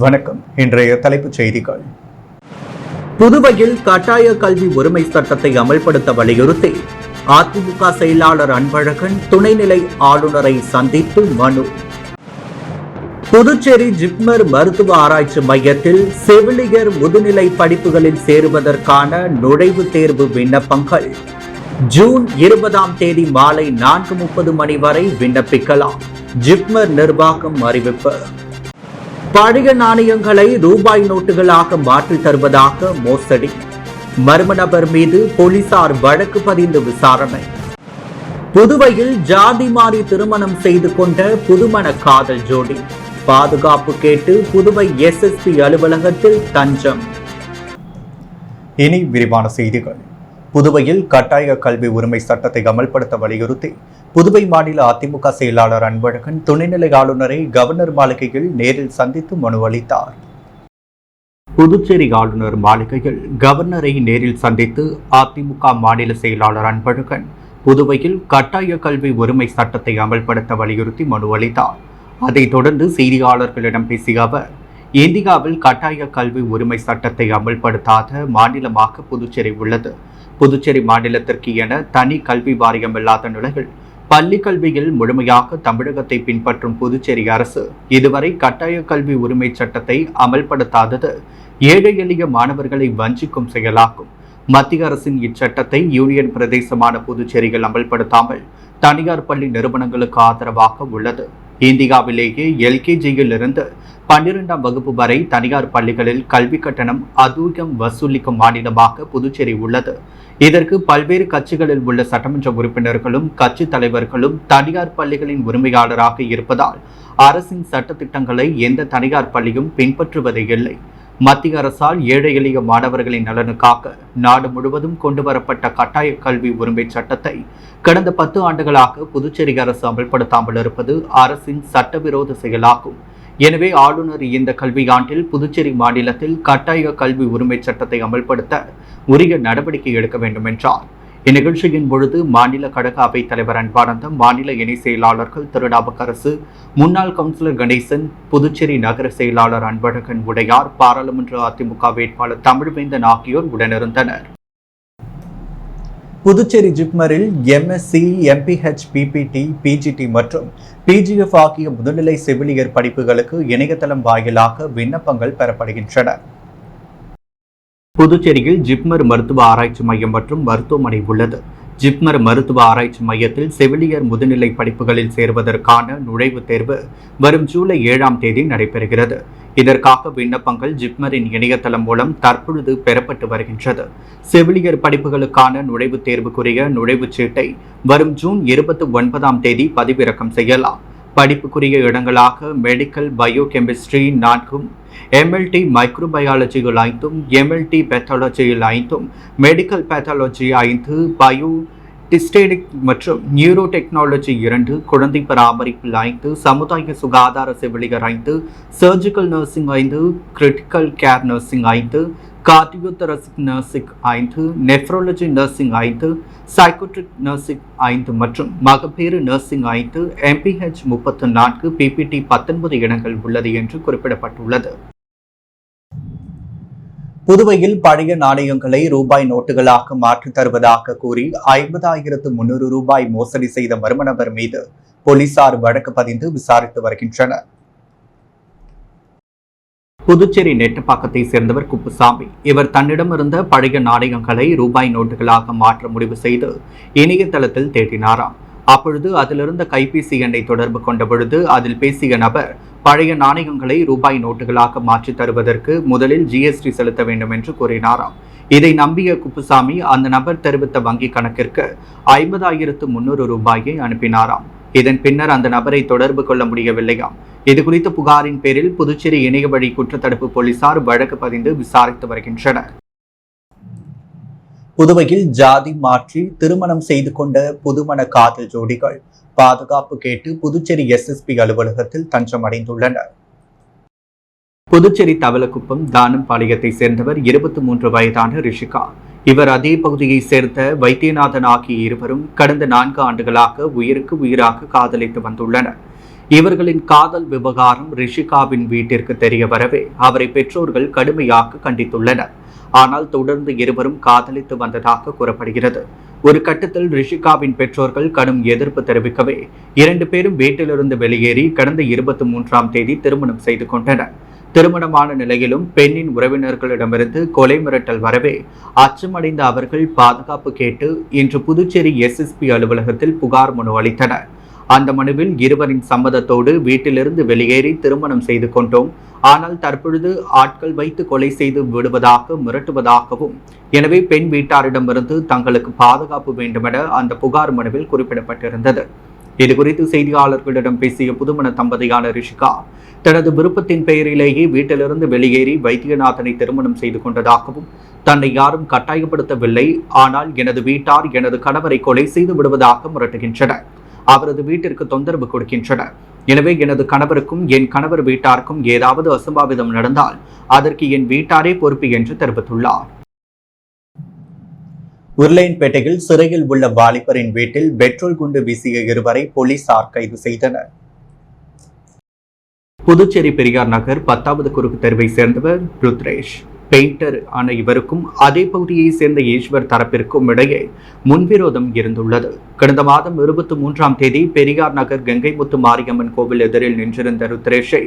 வணக்கம். இன்றைய தலைப்புச் செய்திகள். புதுவையில் கட்டாய கல்வி உரிமை சட்டத்தை அமல்படுத்த வலியுறுத்தி அதிமுக செயலாளர் அன்பழகன் துணைநிலை ஆளுநரை சந்தித்து மனு. புதுச்சேரி ஜிப்மர் மருத்துவ ஆராய்ச்சி மையத்தில் செவிலியர் முதுநிலை படிப்புகளில் சேருவதற்கான நுழைவுத் தேர்வு விண்ணப்பங்கள் ஜூன் 20 மாலை 4:30 மணி வரை விண்ணப்பிக்கலாம். ஜிப்மர் நிர்வாகம் அறிவிப்பு. பழைய நாணயங்களை ரூபாய் நோட்டுகளாக மாற்றி தருவதாக மோசடி. மர்ம நபர் மீது போலீசார் வழக்கு பதிந்து விசாரணை. புதுவையில் ஜாதி மாறி திருமணம் செய்து கொண்ட புதுமண காதல் ஜோடி பாதுகாப்பு கேட்டு புதுவை SSP அலுவலகத்தில் தஞ்சம். இனி விரிவான செய்திகள். புதுவையில் கட்டாய கல்வி உரிமை சட்டத்தை அமல்படுத்த வலியுறுத்தி புதுவை மாநில அதிமுக செயலாளர் அன்பழகன் துணைநிலை ஆளுநரை கவர்னர் மாளிகையில் நேரில் சந்தித்து மனு அளித்தார். புதுச்சேரி ஆளுநர் மாளிகையில் கவர்னரை நேரில் சந்தித்து அதிமுக மாநில செயலாளர் அன்பழகன் புதுவையில் கட்டாய கல்வி உரிமை சட்டத்தை அமல்படுத்த வலியுறுத்தி மனு அளித்தார். அதைத் தொடர்ந்து செய்தியாளர்களிடம் பேசிய அவர், இந்தியாவில் கட்டாய கல்வி உரிமை சட்டத்தை அமல்படுத்தாத மாநிலமாக புதுச்சேரி உள்ளது. புதுச்சேரி மாநிலத்திற்கு என தனி கல்வி வாரியம் இல்லாத நிலையில் பள்ளி கல்வியில் முழுமையாக தமிழகத்தை பின்பற்றும் புதுச்சேரி அரசு இதுவரை கட்டாய கல்வி உரிமை சட்டத்தை அமல்படுத்தாதது ஏழை எளிய மாணவர்களை வஞ்சிக்கும் செயலாகும். மத்திய அரசின் இச்சட்டத்தை யூனியன் பிரதேசமான புதுச்சேரியில் அமல்படுத்தாமல் தனியார் பள்ளி நிறுவனங்களுக்கு ஆதரவாக உள்ளது. இந்தியாவிலேயே LKGயில் இருந்து 12ஆம் வகுப்பு வரை தனியார் பள்ளிகளில் கல்வி கட்டணம் அதிகம் வசூலிக்கும் மாநிலமாக புதுச்சேரி உள்ளது. இதற்கு பல்வேறு கட்சிகளில் உள்ள சட்டமன்ற உறுப்பினர்களும் கட்சி தலைவர்களும் தனியார் பள்ளிகளின் உரிமையாளராக இருப்பதால் அரசின் சட்டத்திட்டங்களை எந்த தனியார் பள்ளியும் பின்பற்றுவதே இல்லை. மத்திய அரசால் ஏழை எளிய மாணவர்களின் நலனுக்காக நாடு முழுவதும் கொண்டுவரப்பட்ட கட்டாய கல்வி உரிமை சட்டத்தை கடந்த 10 ஆண்டுகளாக புதுச்சேரி அரசு அமல்படுத்தாமல் இருப்பது அரசின் சட்டவிரோத செயலாகும். எனவே ஆளுநர் இந்த கல்வியாண்டில் புதுச்சேரி மாநிலத்தில் கட்டாய கல்வி உரிமை சட்டத்தை அமல்படுத்த உரிய நடவடிக்கை எடுக்க வேண்டும் என்றார். இந்நிகழ்ச்சியின் பொழுது மாநில கழக அவைத் தலைவர் அன்பானந்தம், மாநில இணை செயலாளர்கள் திருநாவுக்கரசு, முன்னாள் கவுன்சிலர் கணேசன், புதுச்சேரி நகர செயலாளர் அன்பழகன் உடையார், பாராளுமன்ற அதிமுக வேட்பாளர் தமிழ்வேந்தன் ஆகியோர் உடனிருந்தனர். புதுச்சேரி ஜிப்மரில் MSc, MPH, PPT, PGT மற்றும் PGF ஆகிய முதுநிலை செவிலியர் படிப்புகளுக்கு இணையதளம் வாயிலாக விண்ணப்பங்கள் பெறப்படுகின்றன. புதுச்சேரியில் ஜிப்மர் மருத்துவ ஆராய்ச்சி மையம் மற்றும் மருத்துவமனை உள்ளது. ஜிப்மர் மருத்துவ ஆராய்ச்சி மையத்தில் செவிலியர் முதுநிலை படிப்புகளில் சேர்வதற்கான நுழைவுத் தேர்வு வரும் ஜூலை 7 நடைபெறுகிறது. இதற்காக விண்ணப்பங்கள் ஜிப்மரின் இணையதளம் மூலம் தற்பொழுது பெறப்பட்டு வருகின்றது. செவிலியர் படிப்புகளுக்கான நுழைவுத் தேர்வுக்குரிய நுழைவுச் சீட்டை வரும் ஜூன் 29 பதிவிறக்கம் செய்யலாம். படிப்புக்குரிய இடங்களாக மெடிக்கல் பயோகெமிஸ்ட்ரி 4, MLT மைக்ரோபயாலஜியில் 5, MLT பேத்தாலஜியில் 5, மெடிக்கல் பேத்தாலஜி 5, பயோ டிஸ்டேடிக் மற்றும் நியூரோ டெக்னாலஜி 2, குழந்தை பராமரிப்பில் 5, சமுதாய சுகாதார செவிலியர் 5, surgical nursing 5, critical care nursing 5, cardiothoracic nursing 5, நெஃப்ரோலஜி nursing 5, சைக்கோட்ரிக் nursing 5 மற்றும் மகப்பேறு நர்சிங் 5, MPH 34, PPT 19 இடங்கள் உள்ளது என்று குறிப்பிடப்பட்டுள்ளது. புதுவையில் பழைய நாணயங்களை ரூபாய் நோட்டுகளாக மாற்றித் தருவதாக கூறி 50,300 ரூபாய் மோசடி செய்த மர்ம நபர் மீது போலீசார் வழக்கு பதிந்து விசாரித்து வருகின்றனர். புதுச்சேரி நெட்டப்பாக்கத்தை சேர்ந்தவர் குப்புசாமி. இவர் தன்னிடமிருந்த பழைய நாணயங்களை ரூபாய் நோட்டுகளாக மாற்ற முடிவு செய்து இணையதளத்தில் தேடினாராம். அப்பொழுது அதிலிருந்த கைபேசி எண்ணை தொடர்பு கொண்ட பொழுது அதில் பேசிய நபர் பழைய நாணயங்களை ரூபாய் நோட்டுகளாக மாற்றி தருவதற்கு முதலில் GST செலுத்த வேண்டும் என்று கூறினாராம். இதை நம்பிய குப்புசாமி அந்த நபர் தெரிவித்த வங்கி கணக்கிற்கு 50,300 ரூபாயை அனுப்பினாராம். இதன் பின்னர் அந்த நபரை தொடர்பு கொள்ள முடியவில்லையாம். இதுகுறித்த புகாரின் பேரில் புதுச்சேரி இணைய வழி குற்றத்தடுப்பு போலீசார் வழக்கு பதிந்து விசாரித்து வருகின்றனர். புதுவையில் ஜாதி மாற்றி திருமணம் செய்து கொண்ட புதுமண காதல் ஜோடிகள் பாதுகாப்பு கேட்டு புதுச்சேரி SSP அலுவலகத்தில் தஞ்சம் அடைந்துள்ளனர். புதுச்சேரி தவளக்குப்பம் தானம்பாளையத்தை சேர்ந்தவர் 23 வயதான ரிஷிகா. இவர் அதே பகுதியை சேர்ந்த வைத்தியநாதன் ஆகிய இருவரும் கடந்த 4 ஆண்டுகளாக உயிருக்கு உயிராக காதலித்து வந்துள்ளனர். இவர்களின் காதல் விவகாரம் ரிஷிகாவின் வீட்டிற்கு தெரிய வரவே அவரை பெற்றோர்கள் கடுமையாக கண்டித்துள்ளனர். ஆனால் தொடர்ந்து இருவரும் காதலித்து வந்ததாக கூறப்படுகிறது. ஒரு கட்டத்தில் ரிஷிகாவின் பெற்றோர்கள் கடும் எதிர்ப்பு தெரிவிக்கவே 2 பேரும் வீட்டிலிருந்து வெளியேறி கடந்த 23ஆம் தேதி திருமணம் செய்து கொண்டனர். திருமணமான நிலையிலும் பெண்ணின் உறவினர்களிடமிருந்து கொலை மிரட்டல் வரவே அச்சமடைந்த அவர்கள் பாதுகாப்பு கேட்டு இன்று புதுச்சேரி SSP அலுவலகத்தில் புகார் மனு அளித்தனர். அந்த மனுவில் இருவரின் சம்மதத்தோடு வீட்டிலிருந்து வெளியேறி திருமணம் செய்து கொண்டோம். ஆனால் தற்பொழுது ஆட்கள் வைத்து கொலை செய்து விடுவதாக மிரட்டுவதாகவும், எனவே பெண் வீட்டாரிடமிருந்து தங்களுக்கு பாதுகாப்பு வேண்டுமென அந்த புகார் மனுவில் குறிப்பிடப்பட்டிருந்தது. இதுகுறித்து செய்தியாளர்களிடம் பேசிய புதுமண தம்பதியான ரிஷிகா தனது விருப்பத்தின் பெயரிலேயே வீட்டிலிருந்து வெளியேறி வைத்தியநாதனை திருமணம் செய்து கொண்டதாகவும், தன்னை யாரும் கட்டாயப்படுத்தவில்லை, ஆனால் எனது வீட்டார் எனது கணவரை கொலை செய்து விடுவதாக மிரட்டுகின்றனர். அவரது வீட்டிற்கு தொந்தரவு கொடுக்கின்றனர். எனவே எனது கணவருக்கும் என் கணவர் வீட்டாருக்கும் ஏதாவது அசம்பாவிதம் நடந்தால் அதற்கு என் வீட்டாரே பொறுப்பு என்று தெரிவித்துள்ளார். உருளையன்பேட்டையில் சிறையில் உள்ள வாலிபரின் வீட்டில் பெட்ரோல் குண்டு வீசிய இருவரை போலீசார் கைது செய்தனர். புதுச்சேரி பெரியார் நகர் 10வது குறுக்கு தெருவை சேர்ந்தவர் ருத்ரேஷ். பெயிண்டர் ஆன இவருக்கும் அதே பகுதியை சேர்ந்த ஈஸ்வர் தரப்பிற்கும் இடையே முன்விரோதம் இருந்துள்ளது. கடந்த மாதம் 23ஆம் தேதி பெரியார் நகர் கங்கைமுத்து மாரியம்மன் கோவில் எதிரில் நின்றிருந்த ருத்ரேஷை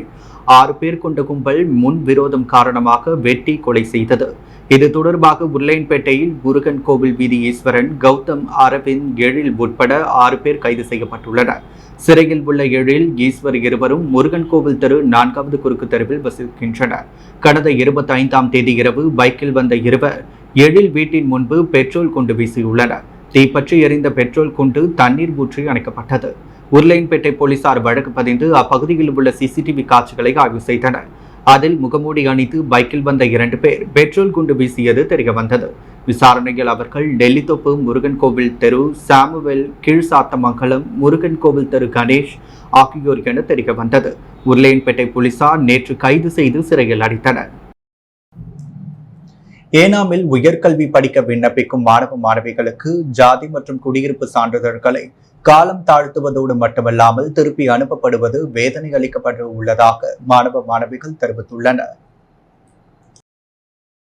6 பேர் கொண்ட கும்பல் முன்விரோதம் காரணமாக வெட்டி கொலை செய்தது. இது தொடர்பாக உருளையன்பேட்டையில் முருகன் கோவில் வீதி ஈஸ்வரன், கௌதம், அரவிந்த், எழில் உட்பட 6 பேர் கைது செய்யப்பட்டுள்ளனர். சிறையில் உள்ள எழில், ஈஸ்வர் இருவரும் முருகன் கோவில் தெரு 4வது குறுக்கு தெருவில் வசிக்கின்றனர். கடந்த 25ஆம் தேதி இரவு பைக்கில் வந்த இருவர் எழில் வீட்டின் முன்பு பெட்ரோல் குண்டு வீசியுள்ளனர். தீப்பற்றி எரிந்த பெட்ரோல் குண்டு தண்ணீர் ஊற்றி அணைக்கப்பட்டது. உருளையன்பேட்டை போலீசார் வழக்கு பதிந்து அப்பகுதியில் உள்ள CCTV காட்சிகளை ஆய்வு செய்தனர். அதில் முகமூடி அணிந்து பைக்கில் வந்த 2 பேர் பெட்ரோல் குண்டு வீசியது தெரிய வந்தது. விசாரணையில் அவர்கள் நெல்லித்தோப்பு முருகன் கோவில் தெரு சாமுவேல், கீழ்சாத்தமங்கலம் முருகன் கோவில் தெரு கணேஷ் ஆகியோர் என தெரிய வந்தது. உருளையன்பேட்டை போலீசார் நேற்று கைது செய்து சிறையில் அடைத்தனர். ஏனாமில் உயர்கல்வி படிக்க விண்ணப்பிக்கும் மாணவ மாணவிகளுக்கு ஜாதி மற்றும் குடியிருப்பு சான்றிதழ்களை காலம் தாழ்த்துவதோடு மட்டுமல்லாமல் திருப்பி அனுப்பப்படுவது வேதனை அளிக்கப்பட்டு உள்ளதாக மாணவ மாணவிகள் தெரிவித்துள்ளனர்.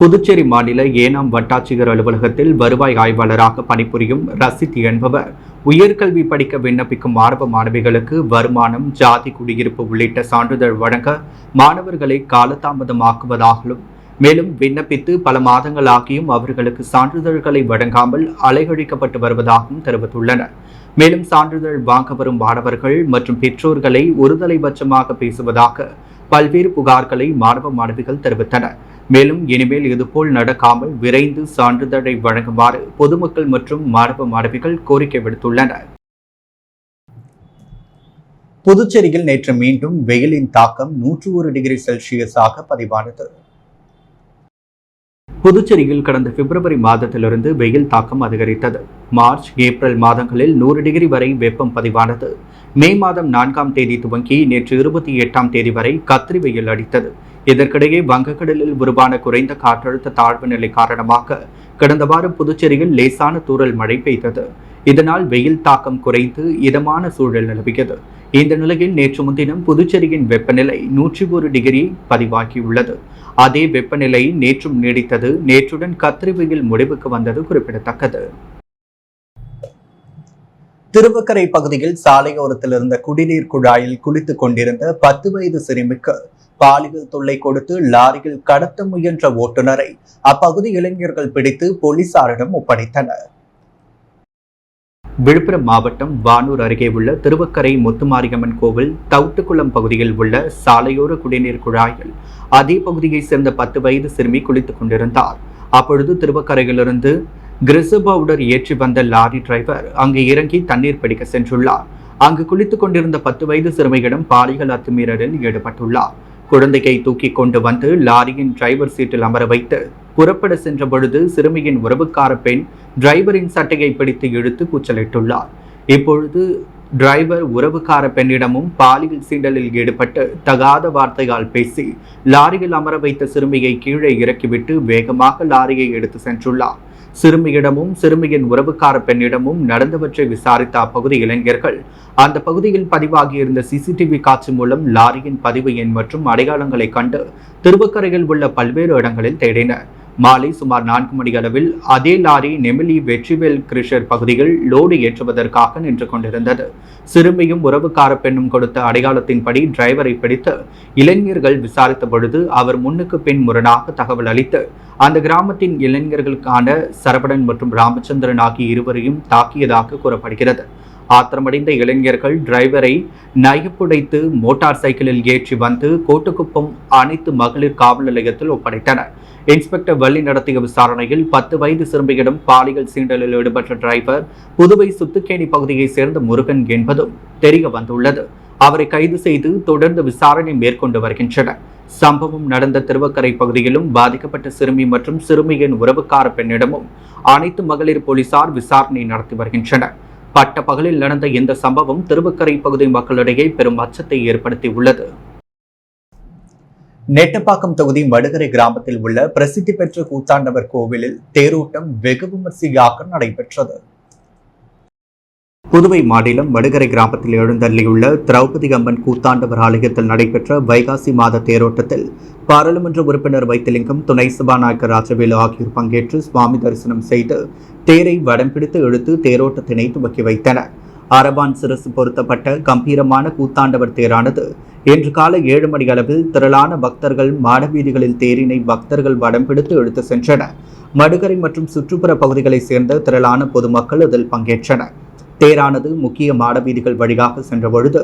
புதுச்சேரி மாநில ஏனாம் வட்டாட்சியர் அலுவலகத்தில் வருவாய் ஆய்வாளராக பணிபுரியும் ரசித் என்பவர் உயர்கல்வி படிக்க விண்ணப்பிக்கும் மாணவ மாணவிகளுக்கு வருமானம், ஜாதி, குடியிருப்பு உள்ளிட்ட சான்றிதழ் வழங்க மாணவர்களை காலதாமதமாக்குவதாகவும், மேலும் விண்ணப்பித்து பல மாதங்களாகியும் அவர்களுக்கு சான்றிதழ்களை வழங்காமல் அலைகழிக்கப்பட்டு வருவதாகவும் தெரிவித்துள்ளனர். மேலும் சான்றிதழ் வாங்க வரும் மாணவர்கள் மற்றும் பெற்றோர்களை ஒருதலைபட்சமாக பேசுவதாக பல்வேறு புகார்களை மாணவ மாணவிகள் தெரிவித்தனர். மேலும் இனிமேல் இதுபோல் நடக்காமல் விரைந்து சான்றிதழை வழங்குமாறு பொதுமக்கள் மற்றும் மாணவ மாணவிகள் கோரிக்கை விடுத்துள்ளனர். புதுச்சேரியில் நேற்று மீண்டும் வெயிலின் தாக்கம் 101 டிகிரி செல்சியஸாக பதிவானது. புதுச்சேரியில் கடந்த பிப்ரவரி மாதத்திலிருந்து வெயில் தாக்கம் அதிகரித்தது. மார்ச், ஏப்ரல் மாதங்களில் 100 டிகிரி வரை வெப்பம் பதிவானது. மே மாதம் 4ஆம் தேதி துவங்கி நேற்று 28ஆம் தேதி வரை கத்திரி வெயில் அடித்தது. இதற்கிடையே வங்கக்கடலில் உருவான குறைந்த காற்றழுத்த தாழ்வு நிலை காரணமாக கடந்த வாரம் புதுச்சேரியில் லேசான தூறல் மழை பெய்தது. இதனால் வெயில் தாக்கம் குறைந்து இதமான சூழல் நிலவியது. இந்த நிலையில் நேற்று முன்தினம் புதுச்சேரியின் வெப்பநிலை 101 டிகிரி பதிவாகியுள்ளது. அதே வெப்பநிலை நேற்றும் நீடித்தது. நேற்றுடன் கத்திரி வெயில் முடிவுக்கு வந்தது குறிப்பிடத்தக்கது. திருவக்கரை பகுதியில் சாலையோரத்தில் இருந்த குடிநீர் குழாயில் குளித்துக் கொண்டிருந்த 10 வயது சிறுமிக்கு பாலியல் தொல்லை கொடுத்து லாரியில் கடத்த முயன்ற ஓட்டுநரை அப்பகுதி இளைஞர்கள் பிடித்து போலீசாரிடம் ஒப்படைத்தனர். விழுப்புரம் மாவட்டம் வானூர் அருகே உள்ள திருவக்கரை முத்துமாரியம்மன் கோவில் தவுட்டுக்குளம் பகுதியில் உள்ள சாலையோர குடிநீர் குழாயில் அதே பகுதியைச் சேர்ந்த 10 வயது சிறுமி குளித்துக் கொண்டிருந்தார். அப்பொழுது திருவக்கரையிலிருந்து கிரிசு பவுடர் ஏற்றி வந்த லாரி டிரைவர் அங்கு இறங்கி தண்ணீர் பிடிக்க சென்றுள்ளார். அங்கு குளித்துக் கொண்டிருந்த 10 வயது சிறுமியிடம் பாலியல் அத்துமீறலில் ஈடுபட்டுள்ளார். குழந்தையை தூக்கி கொண்டு வந்து லாரியின் டிரைவர் சீட்டில் அமர வைத்து புறப்பட சென்ற பொழுது சிறுமியின் உறவுக்கார பெண் டிரைவரின் சட்டையை பிடித்து இழுத்து கூச்சலிட்டுள்ளார். இப்பொழுது டிரைவர் உறவுக்கார பெண்ணிடமும் பாலியல் சீண்டலில் ஈடுபட்டு தகாத வார்த்தையால் பேசி லாரியில் அமர வைத்த சிறுமியை கீழே இறக்கிவிட்டு வேகமாக லாரியை எடுத்து சென்றுள்ளார். சிறுமியிடமும் சிறுமியின் உறவுக்கார பெண்ணிடமும் நடந்தவற்றை விசாரித்த அப்பகுதி இளைஞர்கள் அந்த பகுதியில் பதிவாகியிருந்த சிசிடிவி காட்சி மூலம் லாரியின் பதிவு எண் மற்றும் அடையாளங்களை கண்டு திருவக்கரையில் உள்ள பல்வேறு இடங்களில் தேடினர். மாலை சுமார் 4 மணி அளவில் அதே லாரி நெமிலி வெற்றிவேல் கிருஷர் பகுதியில் லோடு ஏற்றுவதற்காக நின்று கொண்டிருந்தது. சிறுமியும் உறவுக்கார பெண்ணும் கொடுத்த அடையாளத்தின்படி டிரைவரை பிடித்து இளைஞர்கள் விசாரித்த பொழுது அவர் முன்னுக்கு பின் முரணாக தகவல் அளித்து அந்த கிராமத்தின் இளைஞர்களுக்கான சரவணன் மற்றும் ராமச்சந்திரன் ஆகிய இருவரையும் தாக்கியதாக கூறப்படுகிறது. ஆத்திரமடைந்த இளைஞர்கள் டிரைவரை நகைப்புடைத்து மோட்டார் சைக்கிளில் ஏற்றி வந்து கோட்டுக்குப்பம் அனைத்து மகளிர் காவல் நிலையத்தில் ஒப்படைத்தனர். இன்ஸ்பெக்டர் வள்ளி நடத்திய விசாரணையில் 10 வயது சிறுமியிடம் பாலியல் சீண்டலில் ஈடுபட்ட டிரைவர் புதுவை சுத்துக்கேணி பகுதியைச் சேர்ந்த முருகன் என்பதும் தெரிய வந்துள்ளது. அவரை கைது செய்து தொடர்ந்து விசாரணை மேற்கொண்டு வருகின்றனர். சம்பவம் நடந்த திருவக்கரை பகுதியிலும் பாதிக்கப்பட்ட சிறுமி மற்றும் சிறுமியின் உறவுக்கார பெண்ணிடமும் அனைத்து மகளிர் போலீசார் விசாரணை நடத்தி வருகின்றனர். பட்ட பகலில் நடந்த இந்த சம்பவம் திருவக்கரை பகுதி மக்களிடையே பெரும் அச்சத்தை ஏற்படுத்தியுள்ளது. நெட்டப்பாக்கம் தொகுதி மடுகரை கிராமத்தில் உள்ள பிரசித்தி பெற்ற கூத்தாண்டவர் கோவிலில் தேரோட்டம் வெகு விமர்சையாக நடைபெற்றது. புதுவை மாநிலம் மடுகரை கிராமத்தில் எழுந்தள்ளியுள்ள திரௌபதி அம்மன் கூத்தாண்டவர் ஆலயத்தில் நடைபெற்ற வைகாசி மாத தேரோட்டத்தில் பாராளுமன்ற உறுப்பினர் வைத்திலிங்கம், துணை சபாநாயகர் ராஜவேலு ஆகியோர் பங்கேற்று சுவாமி தரிசனம் செய்து தேரை வடம் பிடித்து இழுத்து தேரோட்டத்தினை துவக்கி வைத்தனர். அரவான் சிரசு பொருத்தப்பட்ட கம்பீரமான கூத்தாண்டவர் தேரானது இன்று காலை 7 மணி அளவில் திரளான பக்தர்கள் மாடவீதிகளில் தேரினை பக்தர்கள் வடம் பிடித்து இழுத்து சென்றனர். மடுகரை மற்றும் சுற்றுப்புற பகுதிகளைச் சேர்ந்த திரளான பொதுமக்கள் இதில் பங்கேற்றனர். தேரானது முக்கிய மாடவீதிகள் வழியாக சென்ற பொழுது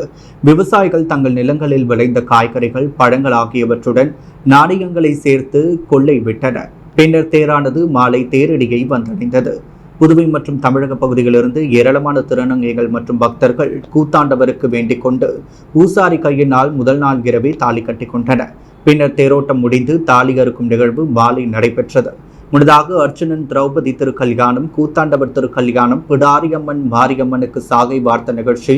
விவசாயிகள் தங்கள் நிலங்களில் விளைந்த காய்கறிகள், பழங்கள் ஆகியவற்றுடன் நாணயங்களை சேர்த்து கொள்ளை விட்டனர். பின்னர் தேரானது மாலை தேரடியை வந்தடைந்தது. புதுவை மற்றும் தமிழக பகுதியிலிருந்து ஏராளமான திருநங்கைகள் மற்றும் பக்தர்கள் கூத்தாண்டவருக்கு வேண்டிக் கொண்டு பூசாரி கையினால் முதல் நாள் இரவே தாலி கட்டி கொண்டனர். பின்னர் தேரோட்டம் முடிந்து தாலி அறுக்கும் நிகழ்வு மாலை நடைபெற்றது. முன்னதாக அர்ச்சுனன் திரௌபதி திருக்கல்யாணம், கூத்தாண்டவர் திருக்கல்யாணம், பிடாரியம்மன் மாரியம்மனுக்கு சாகை வார்த்த நிகழ்ச்சி,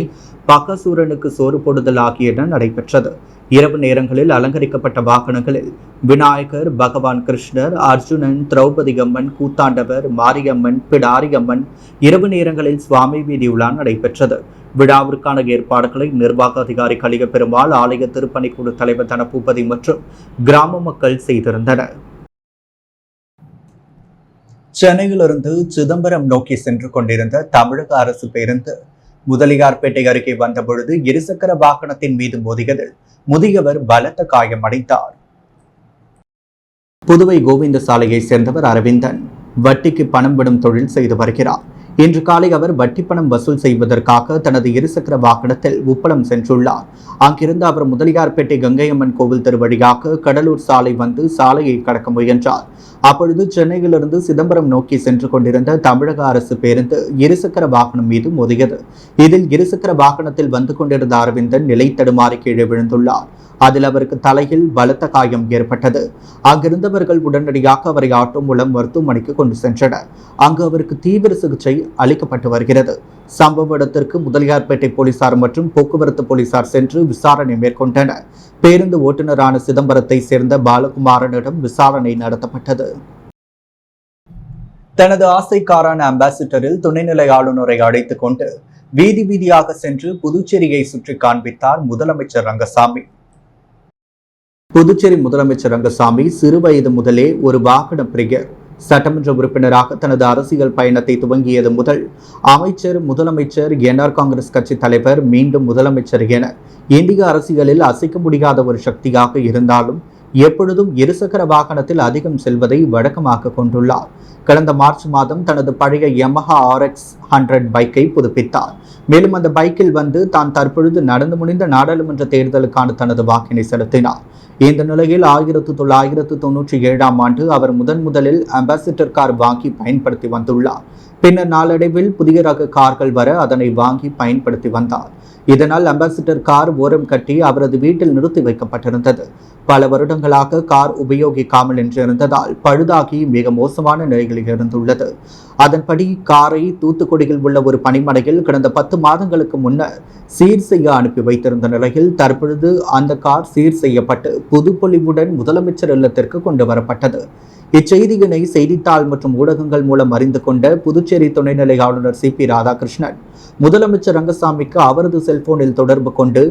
பக்கசூரனுக்கு சோறு போடுதல் ஆகியன நடைபெற்றது. இரவு நேரங்களில் அலங்கரிக்கப்பட்ட வாகனங்களில் விநாயகர், பகவான் கிருஷ்ணர், அர்ஜுனன், திரௌபதி அம்மன், கூத்தாண்டவர், மாரியம்மன், பிடாரியம்மன் இரவு நேரங்களில் சுவாமி வீதி உலா நடைபெற்றது. விழாவிற்கான ஏற்பாடுகளை நிர்வாக அதிகாரி கலிக பெருமாள், ஆலய திருப்பணிக்குழு தலைவர் தனபூபதி மற்றும் கிராம மக்கள் செய்திருந்தனர். சென்னையிலிருந்து சிதம்பரம் நோக்கி சென்று கொண்டிருந்த தமிழக அரசு பேருந்து முதலியார்பேட்டை அருகே வந்தபொழுது இருசக்கர வாகனத்தின் மீது மோதியதில் முதியவர் பலத்த காயமடைந்தார். புதுவை கோவிந்த சாலையை சேர்ந்தவர் அரவிந்தன் வட்டிக்கு பணம் விடும் தொழில் செய்து வருகிறார். இன்று காலை அவர் வட்டி பணம் வசூல் செய்வதற்காக தனது இருசக்கர வாகனத்தில் உப்பளம் சென்றுள்ளார். அங்கிருந்து அவர் முதலியார்பேட்டை கங்கையம்மன் கோவில் திருவழியாக கடலூர் சாலை வந்து சாலையை கடக்க முயன்றார். அப்பொழுது சென்னையிலிருந்து சிதம்பரம் நோக்கி சென்று கொண்டிருந்த தமிழக அரசு பேருந்து இருசக்கர வாகனம் மீது மோதியது. இதில் இருசக்கர வாகனத்தில் வந்து கொண்டிருந்த அரவிந்தன் நிலை தடுமாறி கீழே விழுந்துள்ளார். அதில் அவருக்கு தலையில் பலத்த காயம் ஏற்பட்டது. அங்கிருந்தவர்கள் உடனடியாக அவரை ஆட்டோ மூலம் மருத்துவமனைக்கு கொண்டு சென்றனர். அங்கு அவருக்கு தீவிர சிகிச்சை அளிக்கப்பட்டு வருகிறது. சம்பவ இடத்திற்கு முதலியார்பேட்டை போலீசார் மற்றும் போக்குவரத்து போலீசார் சென்று விசாரணை மேற்கொண்டனர். பேருந்து ஓட்டுநரான சிதம்பரத்தை சேர்ந்த பாலகுமாரனிடம் விசாரணை நடத்தப்பட்டது. தனது ஆசைக்காரான அம்பாசிடரில் துணைநிலை ஆளுநரை அழைத்துக் கொண்டு வீதி வீதியாக சென்று புதுச்சேரியை சுற்றி காண்பித்தார் முதலமைச்சர் ரங்கசாமி. புதுச்சேரி முதலமைச்சர் ரங்கசாமி சிறுவயது முதலே ஒரு வாகன பிரியர். சட்டமன்ற உறுப்பினராக தனது அரசியல் பயணத்தை துவங்கியது முதல் அமைச்சர், முதலமைச்சர், என்ஆர் காங்கிரஸ் கட்சி தலைவர், மீண்டும் முதலமைச்சர் என இந்திய அரசியலில் அசைக்க முடியாத ஒரு சக்தியாக இருந்தாலும் எப்பொழுதும் இருசக்கர வாகனத்தில் அதிகம் செல்வதை வழக்கமாக கொண்டுள்ளார். கடந்த மார்ச் மாதம் தனது பழைய Yamaha RX 100 பைக்கை புதுப்பித்தார். மேலும் அந்த பைக்கில் வந்து தான் தற்பொழுது நடந்து முடிந்த நாடாளுமன்ற தேர்தலுக்கான தனது வாக்கினை செலுத்தினார். இந்த நிலையில் 1997ஆம் ஆண்டு அவர் முதலில் அம்பாசிடர் கார் வாங்கி பயன்படுத்தி வந்துள்ளார். பின்னர் நாளடைவில் புதிய ரக கார்கள் வர அதனை வாங்கி பயன்படுத்தி வந்தார். இதனால் அம்பாசிடர் கார் ஓரம் கட்டி அவரது வீட்டில் நிறுத்தி வைக்கப்பட்டிருந்தது. பல வருடங்களாக கார் உபயோகிக்காமல் இருந்ததால் பழுதாகி மிக மோசமான நிலையில் இருந்துள்ளது. அதன்படி காரை தூத்துக்குடியில் உள்ள ஒரு பணிமனையில் கடந்த 10 மாதங்களுக்கு முன்னர் சீர் செய்ய அனுப்பி வைத்திருந்த நிலையில் தற்பொழுது அந்த கார் சீர் செய்யப்பட்டு புதுப்பொலிவுடன் முதலமைச்சர் இல்லத்திற்கு கொண்டு வரப்பட்டது. இச்செய்தியினை செய்தித்தாள் மற்றும் ஊடகங்கள் மூலம் அறிந்து கொண்ட புதுச்சேரி துணைநிலை ஆளுநர் CP ராதாகிருஷ்ணன் முதலமைச்சர் ரங்கசாமிக்கு அவரது செல்போனில் தொடர்பு கொண்டு,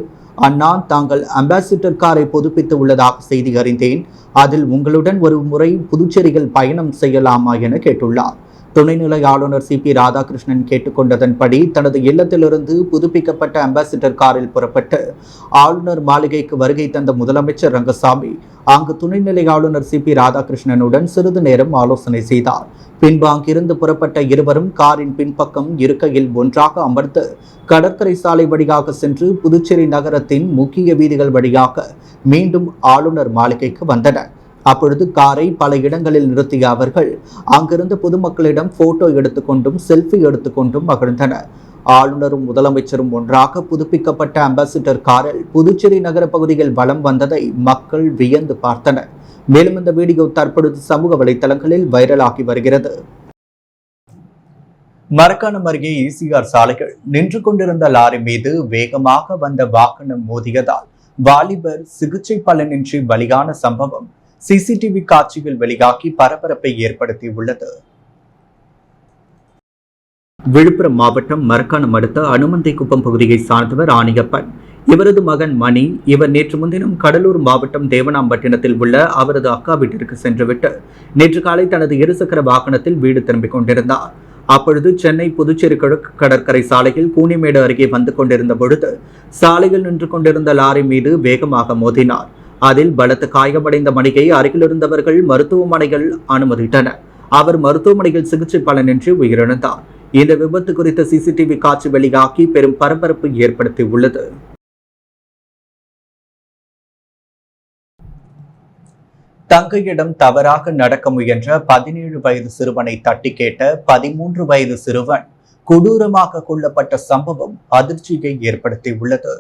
அண்ணா, தாங்கள் அம்பாசிடர் காரை புதுப்பித்து உள்ளதாக செய்தி அறிந்தேன். அதில் உங்களுடன் ஒரு முறை புதுச்சேரியில் பயணம் செய்யலாமா என கேட்டுள்ளார். துணைநிலை ஆளுநர் CP ராதாகிருஷ்ணன் கேட்டுக்கொண்டதன்படி தனது இல்லத்திலிருந்து புதுப்பிக்கப்பட்ட அம்பாசிடர் காரில் புறப்பட்டு ஆளுநர் மாளிகைக்கு வருகை தந்த முதலமைச்சர் ரங்கசாமி அங்கு துணைநிலை ஆளுநர் CP ராதாகிருஷ்ணனுடன் சிறிது நேரம் ஆலோசனை செய்தார். பின்பு அங்கிருந்து புறப்பட்ட இருவரும் காரின் பின்பக்கம் இருக்கையில் ஒன்றாக அமர்ந்து கடற்கரை சாலை வழியாக சென்று புதுச்சேரி நகரத்தின் முக்கிய வீதிகள் வழியாக மீண்டும் ஆளுநர் மாளிகைக்கு வந்தனர். அப்பொழுது காரை பல இடங்களில் நிறுத்திய அவர்கள் அங்கிருந்த பொதுமக்களிடம் போட்டோ எடுத்துக்கொண்டும் செல்ஃபி எடுத்துக்கொண்டும் மகிழ்ந்தனர். ஆளுநரும் முதலமைச்சரும் ஒன்றாக புதுப்பிக்கப்பட்ட அம்பாசிடர் காரில் புதுச்சேரி நகர பகுதியில் வலம் வந்ததை மக்கள் வியந்து பார்த்தனர். மேலும் இந்த வீடியோ தற்பொழுது சமூக வலைதளங்களில் வைரலாகி வருகிறது. மரக்காணம் அருகே ECR சாலைகள் நின்று கொண்டிருந்த லாரி மீது வேகமாக வந்த வாகனம் மோதியதால் வாலிபர் சிகிச்சை பலனின்றி பலியான சம்பவம் CCTV காட்சியில் வெளியாகி பரபரப்பை ஏற்படுத்தியுள்ளது. விழுப்புரம் மாவட்டம் மரக்காணம் அடுத்த அனுமந்தைக்குப்பம் பகுதியை சார்ந்தவர் ஆணியப்பன். இவரது மகன் மணி. இவர் நேற்று முன்தினம் கடலூர் மாவட்டம் தேவனாம்பட்டினத்தில் உள்ள அவரது அக்கா வீட்டிற்கு சென்றுவிட்டு நேற்று காலை தனது இருசக்கர வாகனத்தில் வீடு திரும்பிக் கொண்டிருந்தார். அப்பொழுது சென்னை புதுச்சேரி கிழக்கு கடற்கரை சாலையில் கூனிமேடு அருகே வந்து கொண்டிருந்த பொழுது சாலையில் நின்று கொண்டிருந்த லாரி மீது வேகமாக மோதினார். அதில் பலத்த காயமடைந்த மணியை அருகில் இருந்தவர்கள் மருத்துவமனையில் அனுமதித்தனர். அவர் மருத்துவமனையில் சிகிச்சை பலனின்றி உயிரிழந்தார். இந்த விபத்து குறித்த CCTV காட்சி வெளியாகி பெரும் பரபரப்பு ஏற்படுத்தியுள்ளது. தங்கையிடம் தவறாக நடக்க முயன்ற 17 வயது சிறுவனை தட்டி கேட்ட 13 வயது சிறுவன் கொடூரமாக கொல்லப்பட்ட சம்பவம் அதிர்ச்சியை ஏற்படுத்தியுள்ளது.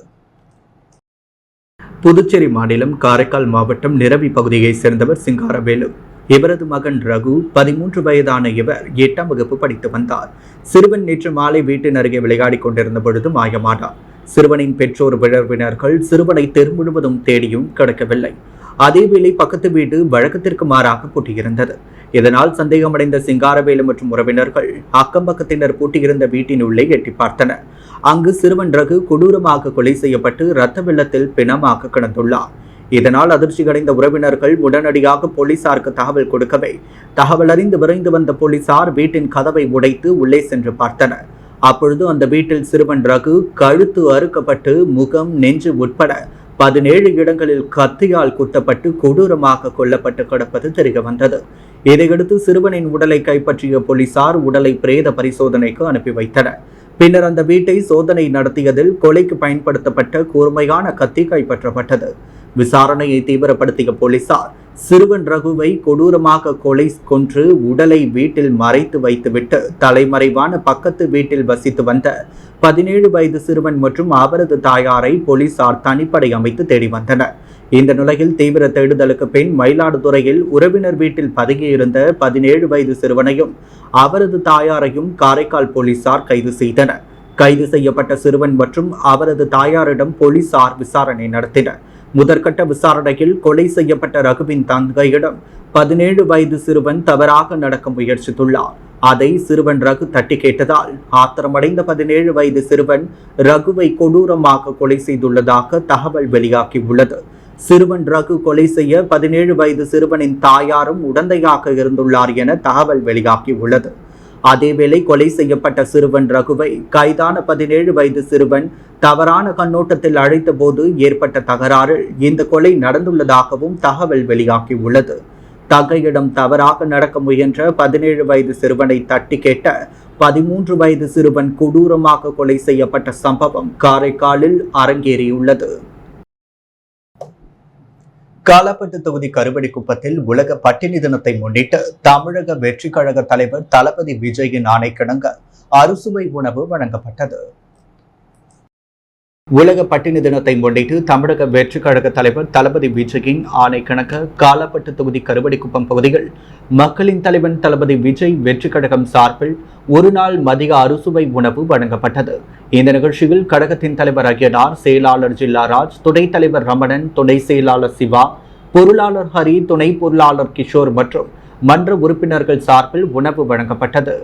புதுச்சேரி மாநிலம் காரைக்கால் மாவட்டம் நிரவி பகுதியை சேர்ந்தவர் சிங்காரவேலு. இவரது மகன் ரகு. 13 வயதான இவர் 8ஆம் வகுப்பு படித்து வந்தார். சிறுவன் நேற்று மாலை வீட்டின் அருகே விளையாடிக் கொண்டிருந்த பொழுது மாயமானார். சிறுவனின் பெற்றோர் உறவினர்கள் சிறுவனை தெரு முழுவதும் தேடியும் கிடைக்கவில்லை. அதேவேளை பக்கத்து வீடு வழக்கத்திற்கு மாறாக பூட்டியிருந்தது. இதனால் சந்தேகமடைந்த சிங்காரவேலு மற்றும் உறவினர்கள் அக்கம் பக்கத்தினர் பூட்டியிருந்த வீட்டின் உள்ளே எட்டி பார்த்தனர். அங்கு சிறுவன் ரகு கொடூரமாக கொலை செய்யப்பட்டு இரத்த வெள்ளத்தில் பிணமாக கிடந்துள்ளார். இதனால் அதிர்ச்சியடைந்த உறவினர்கள் உடனடியாக போலீசாருக்கு தகவல் கொடுக்கவே தகவல் அறிந்து விரைந்து வந்த போலீசார் வீட்டின் கதவை உடைத்து உள்ளே சென்று பார்த்தனர். அப்பொழுது அந்த வீட்டில் சிறுவன் ரகு கழுத்து அறுக்கப்பட்டு முகம், நெஞ்சு உட்பட 17 இடங்களில் கத்தியால் குத்தப்பட்டு கொடூரமாக கொல்லப்பட்டு கிடப்பது தெரிய வந்தது. இதையடுத்து சிறுவனின் உடலை கைப்பற்றிய போலீசார் உடலை பிரேத பரிசோதனைக்கு அனுப்பி வைத்தனர். பின்னர் அந்த வீட்டை சோதனை நடத்தியதில் கொலைக்கு பயன்படுத்தப்பட்ட கூர்மையான கத்தி கைப்பற்றப்பட்டது. விசாரணையை தீவிரப்படுத்திய போலீசார் சிறுவன் ரகுவை கொடூரமாக கொன்று உடலை வீட்டில் மறைத்து வைத்துவிட்டு தலைமறைவான பக்கத்து வீட்டில் வசித்து வந்த 17 வயது சிறுவன் மற்றும் அவரது தாயாரை போலீசார் தனிப்படை அமைத்து தேடி வந்தனர். இந்த நிலையில் தீவிர தேடுதலுக்கு பின் மயிலாடுதுறையில் உறவினர் வீட்டில் பதுங்கியிருந்த 17 வயது சிறுவனையும் அவரது தாயாரையும் காரைக்கால் போலீசார் கைது செய்தனர். கைது செய்யப்பட்ட சிறுவன் மற்றும் அவரது தாயாரிடம் போலீசார் விசாரணை நடத்தினர். முதற்கட்ட விசாரணையில் கொலை செய்யப்பட்ட ரகுவின் தங்கையிடம் 17 வயது சிறுவன் தவறாக நடக்க முயற்சித்துள்ளார். அதை சிறுவன் ரகு தட்டி கேட்டதால் ஆத்திரமடைந்த 17 வயது சிறுவன் ரகுவை கொடூரமாக கொலை செய்துள்ளதாக தகவல் வெளியாகியுள்ளது. சிறுவன் ரகு கொலை செய்ய 17 வயது சிறுவனின் தாயாரும் உடந்தையாக இருந்துள்ளார் என தகவல் வெளியாகியுள்ளது. அதேவேளை கொலை செய்யப்பட்ட சிறுவன் ரகுவை கைதான 17 வயது சிறுவன் தவறான கண்ணோட்டத்தில் அழைத்த போது ஏற்பட்ட தகராறில் இந்த கொலை நடந்துள்ளதாகவும் தகவல் வெளியாகியுள்ளது. தங்கையிடம் தவறாக நடக்க முயன்ற 17 வயது சிறுவனை தட்டி கேட்ட 13 வயது சிறுவன் கொடூரமாக கொலை செய்யப்பட்ட சம்பவம் காரைக்காலில் அரங்கேறியுள்ளது. காலாப்பட்டு தொகுதி கருவடிக்குப்பத்தில் உலக பட்டினி தினத்தை முன்னிட்டு தமிழக வெற்றி கழக தலைவர் தளபதி விஜயின் ஆணைக்கிணங்க அறுசுவை உணவு வழங்கப்பட்டது. உலக பட்டினி தினத்தை முன்னிட்டு தமிழக வெற்றி கழக தலைவர் தளபதி விஜயின் ஆணைக்கிணங்க காலாப்பட்டு தொகுதி கருவடிக்குப்பம் பகுதியில் மக்களின் தலைவன் தளபதி விஜய் வெற்றி கழகம் சார்பில் ஒரு நாள் மதிய அறுசுவை உணவு வழங்கப்பட்டது. இந்த நிகழ்ச்சியில் கழகத்தின் தலைவர் அய்யனார், செயலாளர் ஜில்லாராஜ், துணைத் தலைவர் ரமணன், துணை செயலாளர் சிவா, பொருளாளர் ஹரி, துணை பொருளாளர் கிஷோர் மற்றும் மன்ற உறுப்பினர்கள் சார்பில் உணவு வழங்கப்பட்டது.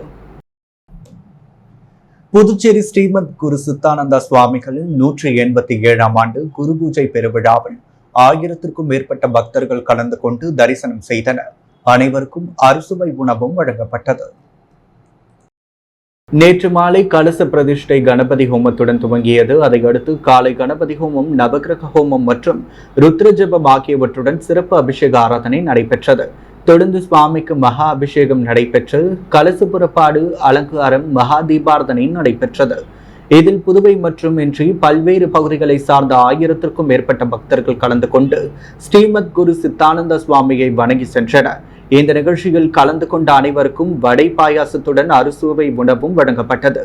புதுச்சேரி ஸ்ரீமத் குரு சித்தானந்தா சுவாமிகளின் 187ஆம் ஆண்டு குரு பூஜை பெருவிழாவில் 1000க்கும் மேற்பட்ட பக்தர்கள் கலந்து கொண்டு தரிசனம் செய்தனர். அனைவருக்கும் அறுசுவை உணவும் வழங்கப்பட்டது. நேற்று மாலை கலச பிரதிஷ்டை கணபதி ஹோமத்துடன் துவங்கியது. அதையடுத்து காலை கணபதி ஹோமம், நவகிரக ஹோமம் மற்றும் ருத்ரஜபம் ஆகியவற்றுடன் சிறப்பு அபிஷேக ஆராதனை நடைபெற்றது. தொடர்ந்து சுவாமிக்கு மகா அபிஷேகம் நடைபெற்று கலச புறப்பாடு, அலங்காரம், மகா தீபார்த்தனை நடைபெற்றது. இதில் புதுவை மற்றும் இன்றி பல்வேறு பகுதிகளை சார்ந்த 1000க்கும் மேற்பட்ட பக்தர்கள் கலந்து கொண்டு ஸ்ரீமத் குரு சித்தானந்த சுவாமியை வணங்கி சென்றனர். இந்த நிகழ்ச்சியில் கலந்து கொண்ட அனைவருக்கும் வடை பாயாசத்துடன் அறுசுவை உணவும் வழங்கப்பட்டது.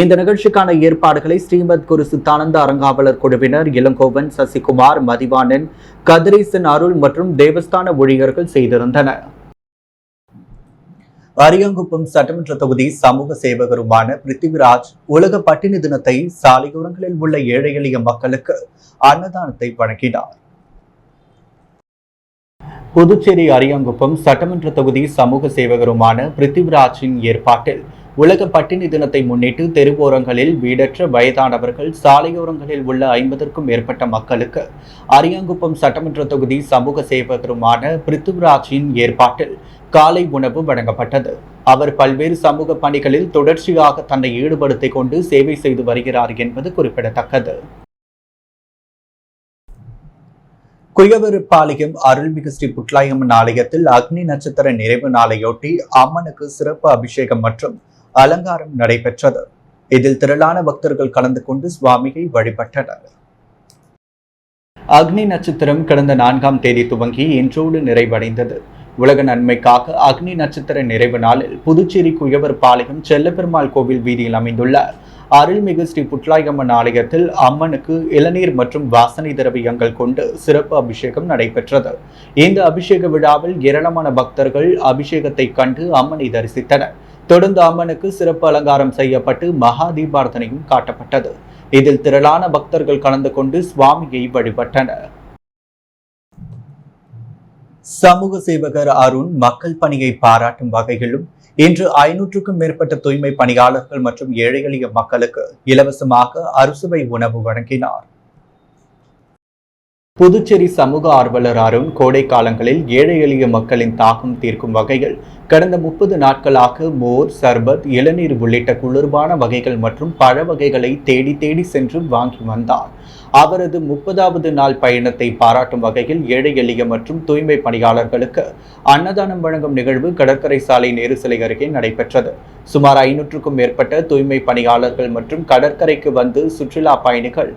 இந்த நிகழ்ச்சிக்கான ஏற்பாடுகளை ஸ்ரீமத் குரு சித்தானந்த அறங்காவலர் குழுவினர் இளங்கோவன், சசிகுமார், மதிவாணன், கதிரேசன், அருள் மற்றும் தேவஸ்தான ஊழியர்கள் செய்திருந்தனர். அரியாங்குப்பம் சட்டமன்ற தொகுதி சமூக சேவகருமான பிருத்திவிராஜ் உலக பட்டினி தினத்தை சாலையோரங்களில் உள்ள ஏழை எளிய மக்களுக்கு அன்னதானத்தை வழங்கினார். புதுச்சேரி அரியாங்குப்பம் சட்டமன்ற தொகுதி சமூக சேவகருமான பிருத்திவிராஜின் ஏற்பாட்டில் உலக பட்டினி தினத்தை முன்னிட்டு தெருவோரங்களில் வீடற்ற வயதானவர்கள், சாலையோரங்களில் உள்ள 50க்கும் மேற்பட்ட மக்களுக்கு அரியாங்குப்பம் சட்டமன்ற தொகுதி சமூக சேவகருமான பிருத்திவிராஜின் ஏற்பாட்டில் காலை உணவு வழங்கப்பட்டது. அவர் பல்வேறு சமூக பணிகளில் தொடர்ச்சியாக தன்னை ஈடுபடுத்திக் கொண்டு சேவை செய்து வருகிறார் என்பது குறிப்பிடத்தக்கது. குயவருப்பாளையம் அருள்மிகு ஸ்ரீ புட்லாயம்மன் ஆலயத்தில் அக்னி நட்சத்திர நிறைவு நாளையொட்டி அம்மனுக்கு சிறப்பு அபிஷேகம் மற்றும் அலங்காரம் நடைபெற்றது. இதில் திரளான பக்தர்கள் கலந்து கொண்டு சுவாமியை வழிபட்டனர். அக்னி நட்சத்திரம் கடந்த 4ஆம் தேதி துவங்கி இன்றோடு நிறைவடைந்தது. உலக நன்மைக்காக அக்னி நட்சத்திர நிறைவு நாளில் புதுச்சேரி குயவர்பாளையம் செல்லப்பெருமாள் கோவில் வீதியில் அமைந்துள்ள அருள்மிகு ஸ்ரீ புட்லாயம்மன் ஆலயத்தில் அம்மனுக்கு இளநீர் மற்றும் வாசனை திரவியங்கள் கொண்டு சிறப்பு அபிஷேகம் நடைபெற்றது. இந்த அபிஷேக விழாவில் ஏராளமான பக்தர்கள் அபிஷேகத்தை கண்டு அம்மனை தரிசித்தனர். தொடர்ந்து அம்மனுக்கு சிறப்பு அலங்காரம் செய்யப்பட்டு மகா தீபார்த்தனையும் காட்டப்பட்டது. இதில் திரளான பக்தர்கள் கலந்து கொண்டு சுவாமியை வழிபட்டனர். சமூக சேவகர் அருண் மக்கள் பணியை பாராட்டும் வகையிலும் இன்று 500க்கும் மேற்பட்ட தூய்மை பணியாளர்கள் மற்றும் ஏழை எளிய மக்களுக்கு இலவசமாக அறுசுவை உணவு வழங்கினார். புதுச்சேரி சமூக ஆர்வலர் அருண் கோடை காலங்களில் ஏழை எளிய மக்களின் தாகம் தீர்க்கும் வகையில் கடந்த 30 நாட்களாக மோர், சர்பத், இளநீர் உள்ளிட்ட குளிர்பான வகைகள் மற்றும் பழ வகைகளை தேடி தேடி சென்று வாங்கி வந்தார். அவரது 30வது நாள் பயணத்தை பாராட்டும் வகையில் ஏழை எளிய மற்றும் தூய்மை பணியாளர்களுக்கு அன்னதானம் வழங்கும் நிகழ்வு கடற்கரை சாலை நேரு சிலை அருகே நடைபெற்றது. சுமார் 500க்கும் மேற்பட்ட தூய்மை பணியாளர்கள் மற்றும் கடற்கரைக்கு வந்து சுற்றுலா பயணிகள்,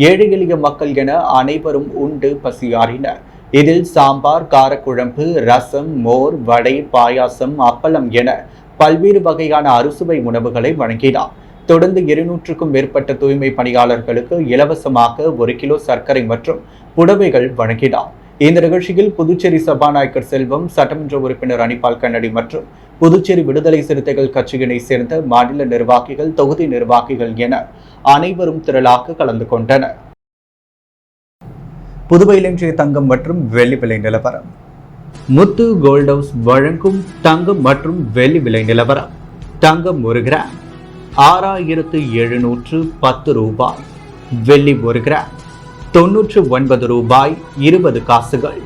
ஏழை எளிய மக்கள் என அனைவரும் உண்டு பசியாறினர். இதில் சாம்பார், காரக்குழம்பு, ரசம், மோர், வடை, பாயாசம், அப்பளம் என பல்வேறு வகையான அறுசுவை உணவுகளை வழங்கினார். தொடர்ந்து 200க்கும் மேற்பட்ட தூய்மை பணியாளர்களுக்கு இலவசமாக 1 கிலோ சர்க்கரை மற்றும் புடவைகள் வழங்கினார். இந்த நிகழ்ச்சியில் புதுச்சேரி சபாநாயகர் செல்வம், சட்டமன்ற உறுப்பினர் அனிபால் கண்ணடி மற்றும் புதுச்சேரி விடுதலை சிறுத்தைகள் கட்சியினை சேர்ந்த மாநில நிர்வாகிகள், தொகுதி நிர்வாகிகள் என அனைவரும் திரளாக கலந்து கொண்டனர். புதுவையில் இன்றைய தங்கம் மற்றும் வெள்ளி விலை நிலவரம். முத்து கோல்ட் ஹவுஸ் வழங்கும் தங்கம் மற்றும் வெள்ளி விலை நிலவரம். தங்கம் 1 கிராம் 6710 ரூபாய். வெள்ளி 1 கிராம் 99 ரூபாய் 20 காசுகள்.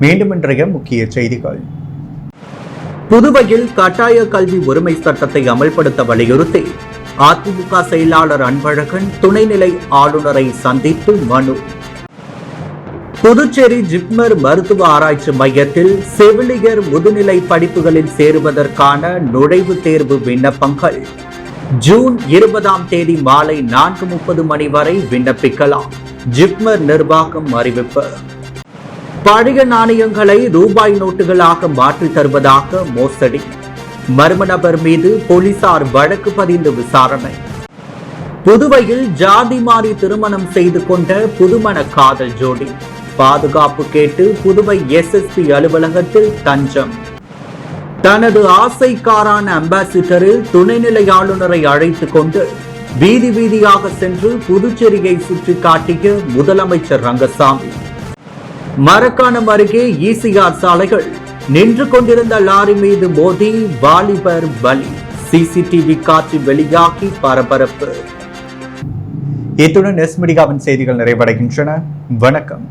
மீண்டும் இன்றைய முக்கிய செய்திகள். புதுவையில் கட்டாய கல்வி உரிமை சட்டத்தை அமல்படுத்த வலியுறுத்தி அதிமுக செயலாளர் அன்பழகன் துணைநிலை ஆளுநரை சந்தித்து மனு. புதுச்சேரி ஜிப்மர் மருத்துவ ஆராய்ச்சி மையத்தில் செவிலியர் முதுநிலை படிப்புகளில் சேருவதற்கான நுழைவுத் தேர்வு விண்ணப்பங்கள் ஜூன் 20ஆம் தேதி மாலை 4:30 மணி வரை விண்ணப்பிக்கலாம். ஜிப்மர் நிர்வாகம் அறிவிப்பு. பழைய நாணயங்களை ரூபாய் நோட்டுகளாக மாற்றித் தருவதாக மோசடி. மர்ம நபர் மீது போலீசார் வழக்கு பதிந்து விசாரணை. புதுவையில் ஜாதி மாறி திருமணம் செய்து கொண்ட புதுமண காதல் ஜோடி பாதுகாப்பு கேட்டு புதுவை எஸ்எஸ்பி அலுவலகத்தில் தஞ்சம். தனது ஆசைக்காரான அம்பாசிடரில் துணைநிலை ஆளுநரை அழைத்துக் கொண்டு வீதி வீதியாக சென்று புதுச்சேரியை சுற்றி காட்டிய முதலமைச்சர் ரங்கசாமி. மரக்காணம் அருகே ஈசிஆர் சாலைகள் நின்று கொண்டிருந்த லாரி மீது மோதி வாலிபர் பலி. சிசிடிவி காட்சி வெளியாகி பரபரப்பு. இத்துடன் எஸ் மீடியாவின் செய்திகள் நிறைவடைகின்றன. வணக்கம்.